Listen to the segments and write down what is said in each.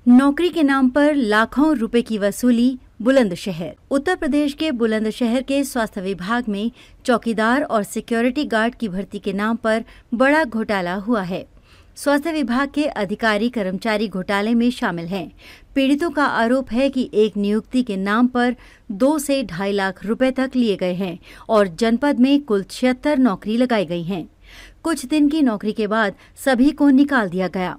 नौकरी के नाम पर लाखों रुपए की वसूली बुलंदशहर। उत्तर प्रदेश के बुलंदशहर के स्वास्थ्य विभाग में चौकीदार और सिक्योरिटी गार्ड की भर्ती के नाम पर बड़ा घोटाला हुआ है। स्वास्थ्य विभाग के अधिकारी कर्मचारी घोटाले में शामिल हैं। पीड़ितों का आरोप है कि एक नियुक्ति के नाम पर 2 से 2.5 लाख रुपए तक लिए गए हैं और जनपद में कुल 76 नौकरी लगाई गई हैं। कुछ दिन की नौकरी के बाद सभी को निकाल दिया गया।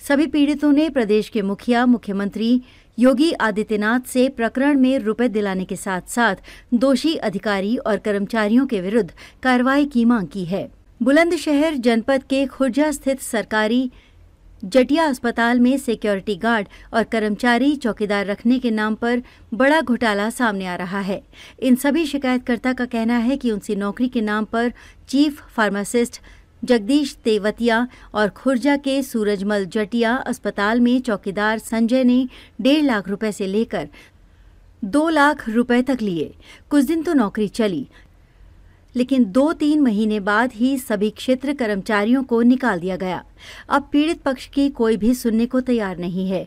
सभी पीड़ितों ने प्रदेश के मुख्यमंत्री योगी आदित्यनाथ से प्रकरण में रुपए दिलाने के साथ साथ दोषी अधिकारी और कर्मचारियों के विरुद्ध कार्रवाई की मांग की है। बुलंदशहर जनपद के खुर्जा स्थित सरकारी जटिया अस्पताल में सिक्योरिटी गार्ड और कर्मचारी चौकीदार रखने के नाम पर बड़ा घोटाला सामने आ रहा है। इन सभी शिकायतकर्ता का कहना है कि उनसे नौकरी के नाम पर चीफ फार्मासिस्ट जगदीश तेवतिया और खुर्जा के सूरजमल जटिया अस्पताल में चौकीदार संजय ने 1.5 लाख रुपए से लेकर 2 लाख रुपए तक लिए। कुछ दिन तो नौकरी चली, लेकिन 2-3 महीने बाद ही सभी क्षेत्र कर्मचारियों को निकाल दिया गया। अब पीड़ित पक्ष की कोई भी सुनने को तैयार नहीं है,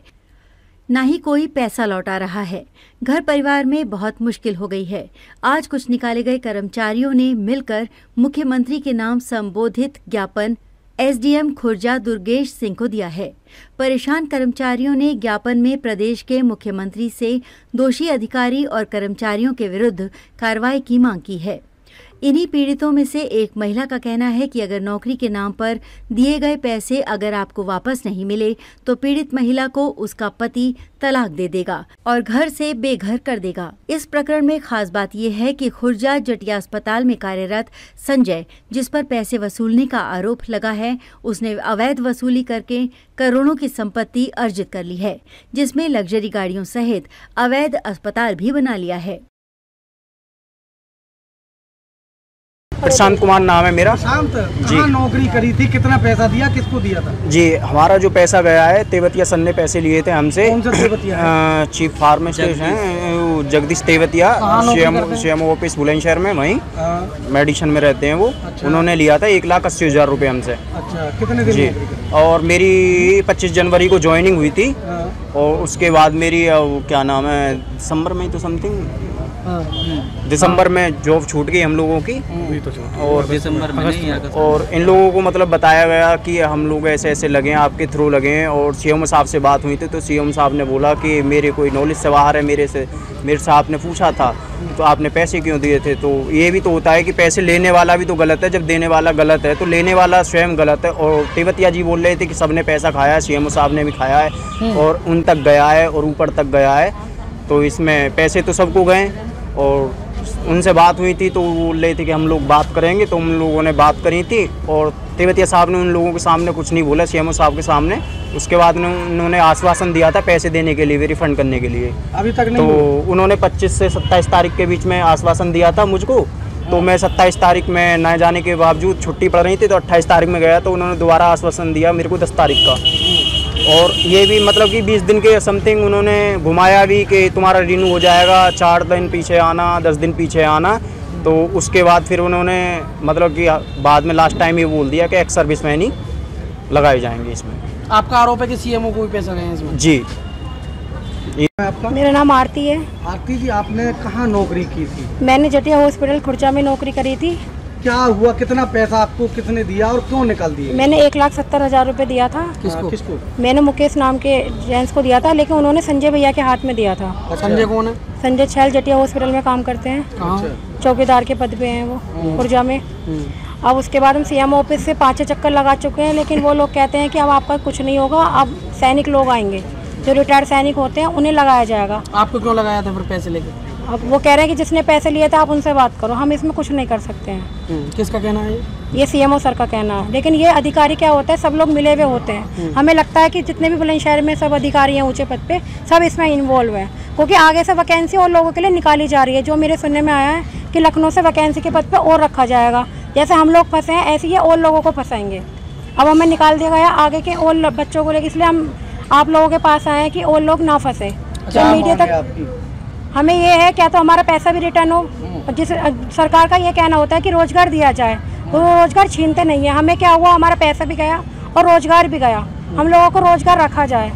न ही कोई पैसा लौटा रहा है। घर परिवार में बहुत मुश्किल हो गई है। आज कुछ निकाले गए कर्मचारियों ने मिलकर मुख्यमंत्री के नाम संबोधित ज्ञापन एसडीएम खुर्जा दुर्गेश सिंह को दिया है। परेशान कर्मचारियों ने ज्ञापन में प्रदेश के मुख्यमंत्री से दोषी अधिकारी और कर्मचारियों के विरुद्ध कार्रवाई की मांग की है। इन्हीं पीड़ितों में से एक महिला का कहना है कि अगर नौकरी के नाम पर दिए गए पैसे अगर आपको वापस नहीं मिले तो पीड़ित महिला को उसका पति तलाक दे देगा और घर से बेघर कर देगा। इस प्रकरण में खास बात यह है कि खुर्जा जटिया अस्पताल में कार्यरत संजय, जिस पर पैसे वसूलने का आरोप लगा है, उसने अवैध वसूली करके करोड़ों की संपत्ति अर्जित कर ली है, जिसमें लग्जरी गाड़ियों सहित अवैध अस्पताल भी बना लिया है। प्रशांत कुमार नाम है मेरा। प्रशांत, कहाँ नौकरी करी थी, कितना पैसा दिया, किसको दिया था? जी, हमारा जो पैसा गया है, तेवतिया सर ने पैसे लिए थे हमसे। कौन सा तेवतिया? चीफ फार्मासिस्ट हैं जगदीश तेवतिया, सीएम ऑफिस बुलंदशहर में, वहीं मेडिसिन में रहते हैं वो। अच्छा। उन्होंने लिया था 1,80,000 रुपए हमसे। अच्छा, कितने दिन? जी, और मेरी 25 जनवरी को ज्वाइनिंग हुई थी और उसके बाद मेरी क्या नाम है, दिसंबर में तो समथिंग दिसंबर में जॉब छूट गई हम लोगों की। और दिसंबर में नहीं, और इन लोगों को मतलब बताया गया कि हम लोग ऐसे ऐसे लगे हैं, आपके थ्रू लगे हैं। और सीएम साहब से बात हुई थी तो सीएम साहब ने बोला कि मेरे कोई नॉलेज से बाहर है। मेरे से आपने पूछा था तो आपने पैसे क्यों दिए थे। तो ये भी तो होता है कि पैसे लेने वाला भी तो गलत है। जब देने वाला गलत है तो लेने वाला स्वयं गलत है। और तेवतिया जी बोल रहे थे कि सबने पैसा खाया है, सीएम साहब ने भी खाया है और उन तक गया है और ऊपर तक गया है। तो इसमें पैसे तो सबको गए। और उनसे बात हुई थी तो वो बोल रहे थे कि हम लोग बात करेंगे, तो उन लोगों ने बात करी थी और तेवतिया साहब ने उन लोगों के सामने कुछ नहीं बोला, सीएमओ साहब के सामने। उसके बाद उन्होंने आश्वासन दिया था पैसे देने के लिए, रिफंड करने के लिए। अभी तक नहीं। तो उन्होंने 25 से 27 तारीख के बीच में आश्वासन दिया था मुझको। तो मैं 27 तारीख में न जाने के बावजूद छुट्टी पड़ रही थी तो 28 तारीख में गया तो उन्होंने दोबारा आश्वासन दिया मेरे को 10 तारीख का। और ये भी मतलब कि 20 दिन के समथिंग उन्होंने घुमाया भी कि तुम्हारा रिन्यू हो जाएगा, 4 दिन पीछे आना, 10 दिन पीछे आना। तो उसके बाद फिर उन्होंने मतलब कि बाद में लास्ट टाइम ये बोल दिया कि एक्स सर्विस मैन ही लगाए जाएंगे इसमें। आपका आरोप है कि सीएमओ को भी पैसा गए इसमें? जी। आपका? मेरा नाम आरती है। आरती जी, आपने कहाँ नौकरी की थी? मैंने जटिया हॉस्पिटल खुर्जा में नौकरी करी थी। क्या हुआ, कितना पैसा आपको कितने दिया और क्यों निकाल दिए? मैंने 1,70,000 रुपए दिया था। किसको? मैंने मुकेश नाम के जेंट्स को दिया था, लेकिन उन्होंने संजय भैया के हाथ में दिया था। संजय कौन है? संजय छैल जटिया हॉस्पिटल में काम करते हैं, चौकीदार के पद पे हैं वो खुर्जा में। अब उसके बाद हम सीएम ऑफिस से 5 चक्कर लगा चुके हैं, लेकिन वो लोग कहते हैं कि अब आपका कुछ नहीं होगा, अब सैनिक लोग आएंगे, जो रिटायर्ड सैनिक होते हैं उन्हें लगाया जाएगा। आपको क्यों लगाया था फिर पैसे लेके? अब वो कह रहे हैं कि जिसने पैसे लिए थे आप उनसे बात करो, हम इसमें कुछ नहीं कर सकते हैं। किसका कहना है? ये सीएमओ सर का कहना है। लेकिन ये अधिकारी क्या होता है, सब लोग मिले हुए होते हैं। हमें लगता है कि जितने भी बुलंदशहर में सब अधिकारी हैं ऊंचे पद पे, सब इसमें इन्वॉल्व हैं, क्योंकि आगे से वैकेंसी और लोगों के लिए निकाली जा रही है। जो मेरे सुनने में आया है कि लखनऊ से वैकेंसी के पद पे और रखा जाएगा। जैसे हम लोग फंसे हैं ऐसे ही और लोगों को फंसाएंगे। अब हमें निकाल दिया गया आगे के और बच्चों को लेकर, इसलिए हम आप लोगों के पास आए हैं कि और लोग ना फंसे। मीडिया तक हमें ये है क्या तो हमारा पैसा भी रिटर्न हो। जिस सरकार का ये कहना होता है कि रोजगार दिया जाए, तो रोजगार छीनते नहीं है। हमें क्या हुआ, हमारा पैसा भी गया और रोजगार भी गया। हम लोगों को रोजगार रखा जाए,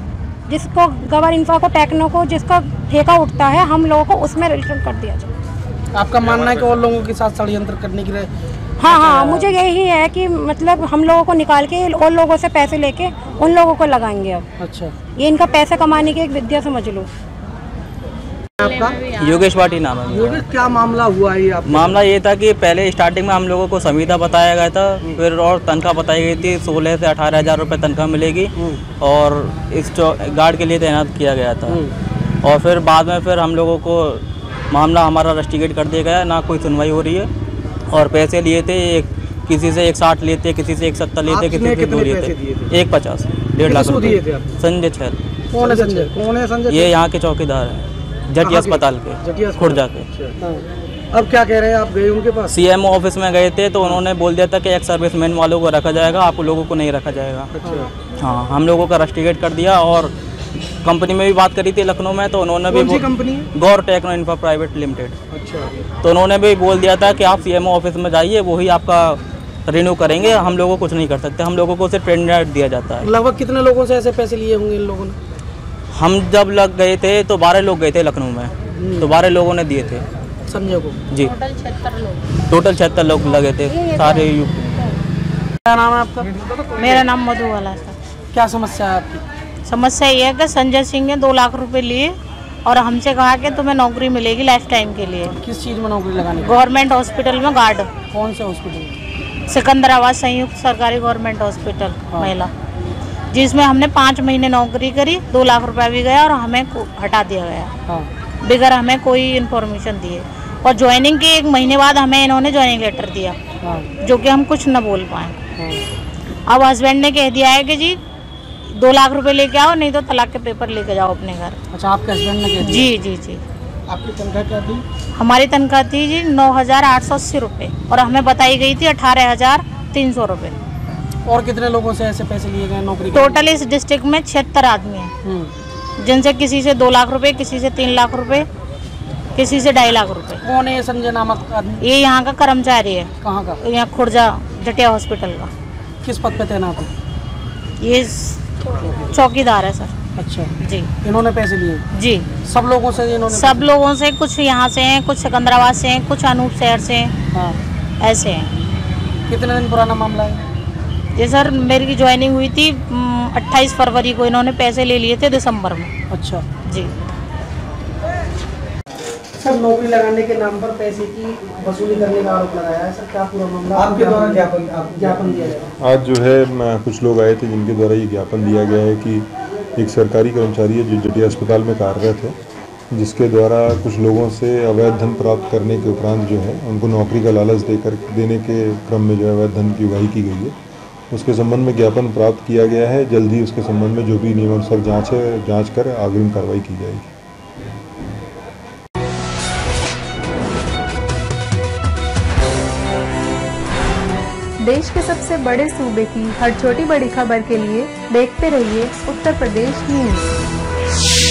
जिसको गवर इंफा को, टेक्नो को, जिसका ठेका उठता है, हम लोगों को उसमें रजिस्टर कर दिया जाए। आपका मानना है कि और लोगों के साथ षड्यंत्र करने के लिए? हाँ, मुझे यही है कि मतलब हम लोगों को निकाल के और लोगों से पैसे लेके उन लोगों को लगाएंगे अब। अच्छा, ये इनका पैसे कमाने की एक विद्या समझ लो। आपका? योगेश भाटी नाम है। योगेश, क्या मामला हुआ है? मामला ये था कि पहले स्टार्टिंग में हम लोगों को संविदा बताया गया था, फिर और तनख्वाह बताई गई थी 16 से 18,000 रुपये तनख्वाह मिलेगी और इस गार्ड के लिए तैनात किया गया था। और फिर बाद में फिर हम लोगों को मामला हमारा रस्टिकेट कर दिया गया, ना कोई सुनवाई हो रही है। और पैसे लिए थे, किसी से 160 लेते, किसी से 170 लेते, किसी से 2 लेते, 150, 1.5 लाख रुपये। संजय छैल। कौन है संजय? कौन है संजय? ये यहाँ के चौकीदार हैं, जटिया अस्पताल के, खुर्जा के। अब क्या कह रहे हैं? आप गए उनके पास? सीएमओ ऑफिस में गए थे तो उन्होंने बोल दिया था कि एक्स सर्विसमैन वालों को रखा जाएगा, आप लोगों को नहीं रखा जाएगा। अच्छा। हाँ, हम लोगों का रस्टिकेट कर दिया। और कंपनी में भी बात करी थी लखनऊ में, तो उन्होंने भी कौन सी कंपनी है? गौर टेक्नो इंफ्रा प्राइवेट लिमिटेड। अच्छा। तो उन्होंने भी बोल दिया था कि आप सीएमओ ऑफिस में जाइए, वही आपका रिन्यू करेंगे, हम लोगों को कुछ नहीं कर सकते, हम लोगों को सिर्फ टेंडर दिया जाता है। लगभग कितने लोगों से ऐसे पैसे लिए होंगे इन लोगों ने? हम जब लग गए थे तो 12 लोग गए थे लखनऊ में, तो 12 लोगों ने दिए थे संजय को। जी, टोटल 76 लोग लगे थे सारे यूपी। क्या नाम है आपका? मेरा नाम मधुबाला सर। क्या समस्या है आपकी? समस्या ये है कि संजय सिंह ने 2 लाख रुपए लिए और हमसे कहा कि तुम्हें नौकरी मिलेगी लाइफ टाइम के लिए। किस चीज़ में नौकरी लगाने? गवर्नमेंट हॉस्पिटल में गार्ड। कौन से हॉस्पिटल? सिकंदराबाद संयुक्त सरकारी गवर्नमेंट हॉस्पिटल महिला, जिसमें हमने 5 महीने नौकरी करी, 2 लाख रुपया भी गया और हमें हटा दिया गया बगैर हमें कोई इन्फॉर्मेशन दिए। और ज्वाइनिंग के 1 महीने बाद हमें इन्होंने ज्वाइनिंग लेटर दिया, जो कि हम कुछ न बोल पाए। अब हस्बैंड ने कह दिया है कि जी 2 लाख रुपए लेके आओ, नहीं तो तलाक के पेपर लेके जाओ अपने घर। अच्छा, आपके हस्बैंड ने कह दिया? जी जी जी। आपकी तनख्वाह क्या थी? हमारी तनख्वाह थी जी 9,880 रुपये और हमें बताई गई थी 18,300 रुपये। और कितने लोगों से ऐसे पैसे लिए गए नौकरी? टोटल इस डिस्ट्रिक्ट में 76 आदमी हैं, जिनसे किसी से 2 लाख रुपए, किसी से 3 लाख रुपए, किसी से 2.5 लाख रुपए। कौन है ये संजय नामक आदमी? ये यहाँ का कर्मचारी है। कहाँ का? यहाँ खुर्जा जटिया हॉस्पिटल का। किस पद पे तैनात है? ये चौकीदार है सर। अच्छा जी। इन्होंने पैसे लिए? जी। सब लोगों से इन्होंने? सब लोगों से, कुछ यहाँ से हैं, कुछ सिकंदराबाद से हैं, कुछ अनूप शहर से हैं। हाँ। ऐसे हैं। कितने दिन पुराना मामला है जी सर? मेरी ज्वाइनिंग हुई थी 28 फरवरी को, इन्होंने पैसे ले लिए थे दिसंबर में। अच्छा जी। सर, नौकरी लगाने के नाम पर पैसे की वसूली करने का आरोप लगाया है सर, क्या पूरा मामला? आपके द्वारा ज्ञापन दिया गया? आज जो है कुछ लोग आए थे जिनके द्वारा ये ज्ञापन दिया गया है कि एक सरकारी कर्मचारी है जो जटिया अस्पताल में कार्यरत है, जिसके द्वारा कुछ लोगों से अवैध धन प्राप्त करने के उपरांत जो है उनको नौकरी का लालच देने के क्रम में जो है अवैध धन की उगाही की गई है। उसके संबंध में ज्ञापन प्राप्त किया गया है। जल्द ही उसके संबंध में जो भी नियमानुसार जाँच कर अग्रिम कार्रवाई की जाएगी। देश के सबसे बड़े सूबे की हर छोटी बड़ी खबर के लिए देखते रहिए उत्तर प्रदेश न्यूज़।